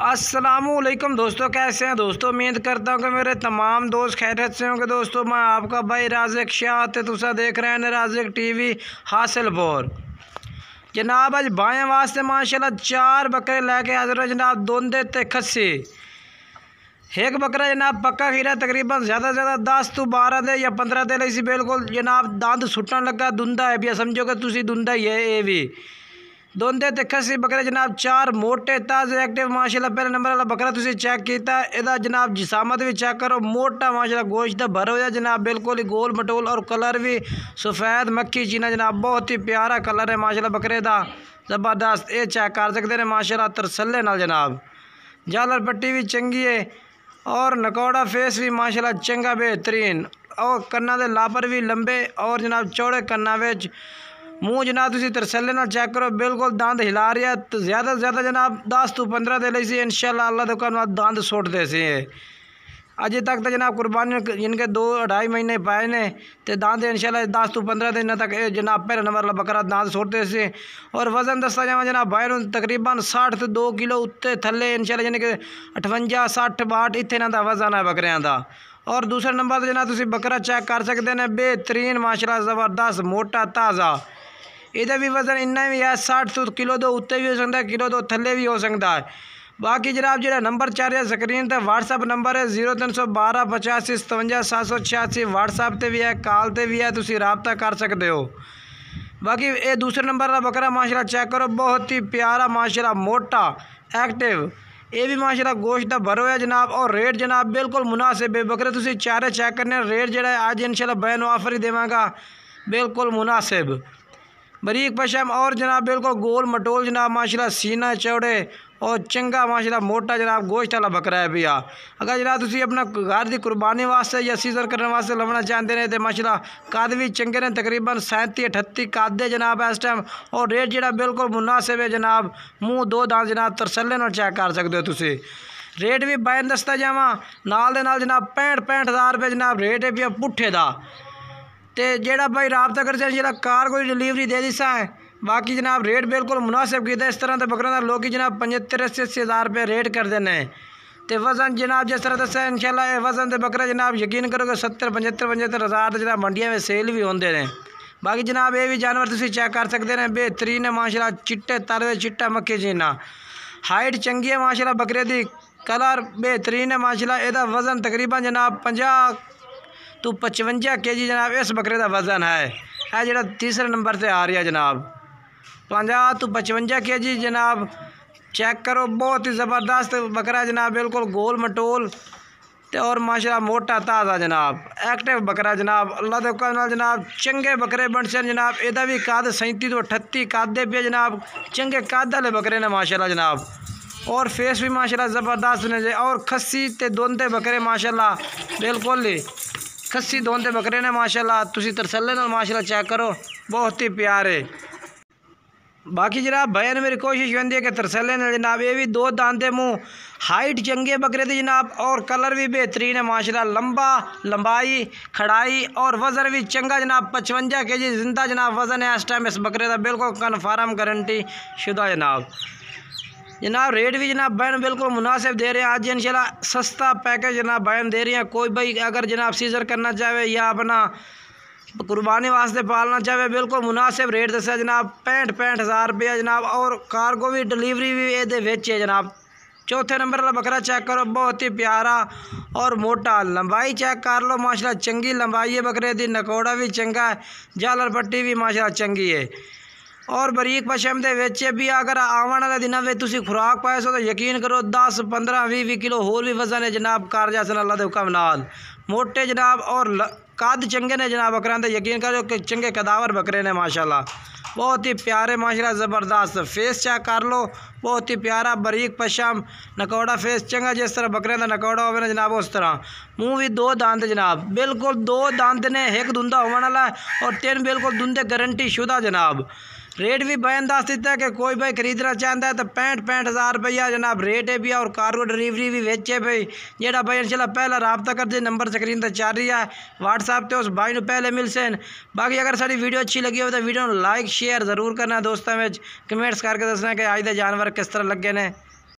अस्सलामुअलैकुम दोस्तों, कैसे हैं दोस्तों। उम्मीद करता हूँ कि मेरे तमाम दोस्त खैरियत से होंगे। दोस्तों मैं आपका भाई राज़िक शाह ते तुसा देख रहे हैं राज़िक टीवी हासिलपुर। जनाब अज भाइयों वास्ते माशाल्लाह 4 बकरे लैके हाजिर हो जनाब। दोंदे ते खस्सी। एक बकरा जनाब पक्का खीरा तकरीबन ज़्यादा से ज़्यादा 10 तो 12 दे या 15 दे ली बिल्कुल जनाब। दंद सुटन लगा दुंदा है भी, समझो कि तुसी दुंदा ही है ये भी। दोंदे ते खस्सी बकरे जनाब 4 मोटे ताज़े एक्टिव माशाल्लाह। पहले नंबर वाला बकरा तुसी चेक किया, इहदा जनाब जिसामत भी चेक करो, मोटा माशाल्लाह, गोश्त भर हो जनाब, बिल्कुल ही गोल मटोल और कलर भी सफ़ेद मक्खी चीना जनाब, बहुत ही प्यारा कलर है माशाल्लाह बकरे का, ज़बरदस्त। ये चेक कर सकते हैं माशाल्लाह तरसले नाल जनाब। झालर पट्टी भी चंगी है और नकौड़ा फेस भी माशाल्लाह चंगा बेहतरीन, और कन्ना दे लापर भी लंबे और जनाब चौड़े कन्ना विच। मुँह जनाब तुसी तरसले नाल चेक करो, बिल्कुल दंद हिला रहा है। तो ज़्यादा से ज़्यादा जनाब 10 तो 15 दे ली सी इंशाल्लाह अल्लाह दे हुक्म नाल दंद सुटदे सी। अजे तक तो जनाब कुर्बानी इनके 2-2.5 महीने पाए ने, तो दांत इंशाल्लाह 10 तो 15 दिन तक जनाब पहले नंबर वाला बकरा दांत सुटते से। और वज़न दसता जावा जनाब भाई तकरीबन 60 तो 2 किलो उत्ते थले इंशाल्लाह, यानी कि 58 60 62 इतने इन्हां दा वज़न है बकरियां दा। और दूसरे नंबर पर जनाब तुसी बकरा चेक कर सकते हैं, बेहतरीन माशाल्लाह ज़बरदस्त मोटा ताज़ा। इहदा भी वज़न इन्ना भी है 60 किलो तो उत्ते भी हो सकता है, किलो तो थले भी हो सकता है। बाकी जनाब जो नंबर चल रहा है स्क्रीन पर, व्हाट्सअप नंबर है 0312 85 57 786। व्हाट्सअप पर भी है, कॉल पर भी है, तुसी रब्ता कर सकते हो। बाकी ये दूसरे नंबर का बकरा माशाल्लाह चेक करो, बहुत ही प्यारा माशाल्लाह मोटा एक्टिव। ये भी माशाल्लाह गोश्त का भरो है जनाब। और रेट जनाब बिल्कुल मुनासिब है। बकरे तुसी चारे चेक करने, रेट जो है आज इंशाल्लाह बैन ऑफर ही देवांगा, बिल्कुल मुनासिब बरीक पशम और जनाब बिल्कुल गोल मटोल जनाब माशाल्लाह, सीना चौड़े और चंगा माशाल्लाह मोटा जनाब गोश्त वाला बकरा है भैया। अगर जनाब तुसी अपना घर की कुर्बानी वास्ते या सीजर करने वास्ते लवना चाहते हैं तो माशाल्लाह कद भी चंगे ने, तकरीबन 37-38 कद है जनाब इस टाइम। और रेट जो बिल्कुल मुनासिब है जनाब। मुँह 2 दांत जनाब तरसले नाल चेक कर सकते हो तुसी। रेट भी बैन दसता जावा नाल दे नाल जनाब 65 हज़ार रुपये जनाब रेट है भैया पुट्ठे का। तो जेड़ा भाई रब्ता कर जरा कार कोई डिलीवरी दे दी सा है। बाकी जनाब रेट बिल्कुल मुनासिब किया। इस तरह के बकरों का लोग जनाब 75-80 हज़ार रुपये रेट कर देने। तो वज़न जनाब जिस तरह दसा इंशाल्लाह वज़न के बकरा जनाब यकीन करोगे 70-75 हज़ार जनाब मंडिया में सेल भी होंगे ने। बाकी जनाब ये भी जानवर तुम चेक कर सकते हैं, बेहतरीन है माशाल्लाह, चिट्टे तलवे चिट्टा मक्खी जीना, हाइट चंगी है माशाल्लाह बकरे की, कलर बेहतरीन है माशाल्लाह। यदा वज़न तकरीबन जनाब 50 तो 55 kg जनाब इस बकरे का वज़न है जो तीसरे नंबर से आ रही है जनाब। 50 तो 55 kg जनाब चेक करो, बहुत ही ज़बरदस्त बकरा जनाब, बिल्कुल गोल मटोल और माशाल्लाह मोटा ताज़ा जनाब एक्टिव बकरा जनाब। अल्लाह के हुक्म नाल जनाब चंगे बकरे बन सन जनाब। इहदा भी कद 37 तो 38 कद पे जनाब, चंगे कद वाले बकरे ने माशाल्लाह जनाब। और फेस भी माशाल्लाह ज़बरदस्त ने। और खस्सी ते दोंदे बकरे माशाल्लाह बिल्कुल ही खस्सी दोंदे बकरे ने माशाल्लाह, तुसी तरसले नाल माशाल्लाह चेक करो, बहुत ही प्यारे। बाकी जनाब भाई ने मेरी कोशिश होती है कि तरसले नाल जनाब ये भी 2 दांते मुँह, हाइट चंगे बकरे दी जनाब, और कलर भी बेहतरीन है माशाल्लाह, लंबा लंबाई खड़ाई और वज़न भी चंगा जनाब। 55 kg जिंदा जनाब वज़न है इस टाइम इस बकरे का, बिल्कुल कन्फर्म गारंटी शुदा जनाब। रेट भी जनाब बैन बिल्कुल मुनासिब दे रहे हैं आज इंशाल्लाह, सस्ता पैकेज जनाब बैन दे रहे हैं। कोई भाई अगर जनाब सीजर करना चाहे या अपना कुर्बानी वास्ते पालना चाहे, बिल्कुल मुनासिब रेट दसा जनाब। 65 हज़ार रुपया जनाब। और कार्गो भी डिलीवरी भी ये है जनाब। चौथे नंबर वाला बकरा चेक करो, बहुत ही प्यारा और मोटा, लंबाई चेक कर लो माशाल्लाह चंगी लंबाई है बकरे की, नकौड़ा भी चंगा है, झालर पट्टी भी माशाल्लाह चंगी है। और बरीक पशम के वेचे भी अगर आने वाले दिनों में तुसी खुराक पाए सो तो यकीन करो 10 15 20 किलो होर भी वज़न है जनाब कर जा सन अल्लाह के हुक्म नाल। मोटे जनाब और कद चंगे ने जनाब बकरां दे, यकीन करो कि चंगे कदावर बकरे ने माशाल्लाह, बहुत ही प्यारे माशाल्लाह ज़बरदस्त। फेस चेक कर लो, बहुत ही प्यारा बरीक पशम, नकौड़ा फेस चंगा, जिस तरह बकरे का नकौड़ा हो जनाब उस तरह। मुँह भी 2 दांत जनाब, बिल्कुल 2 दांत ने, एक दुंदा होने वाला है और 3 बिल्कुल दुंदे गारंटी शुदा जनाब। रेट भी बयान दस दिता है कि कोई भाई खरीदना चाहता है तो 65 हज़ार रुपया जनाब रेट है भी। और कार्गो डिलीवरी भी वेचे भाई, जेड़ा भाई इंशाल्लाह पहला रब्ता कर दे नंबर स्क्रीन पर चल रही है व्हाट्सएप पे, उस भाई ने पहले मिल सन। बाकी अगर सारी वीडियो अच्छी लगी हो तो वीडियो लाइक शेयर ज़रूर करना, दोस्तों में कमेंट्स करके दसना कि आज के जानवर किस तरह लगे ने।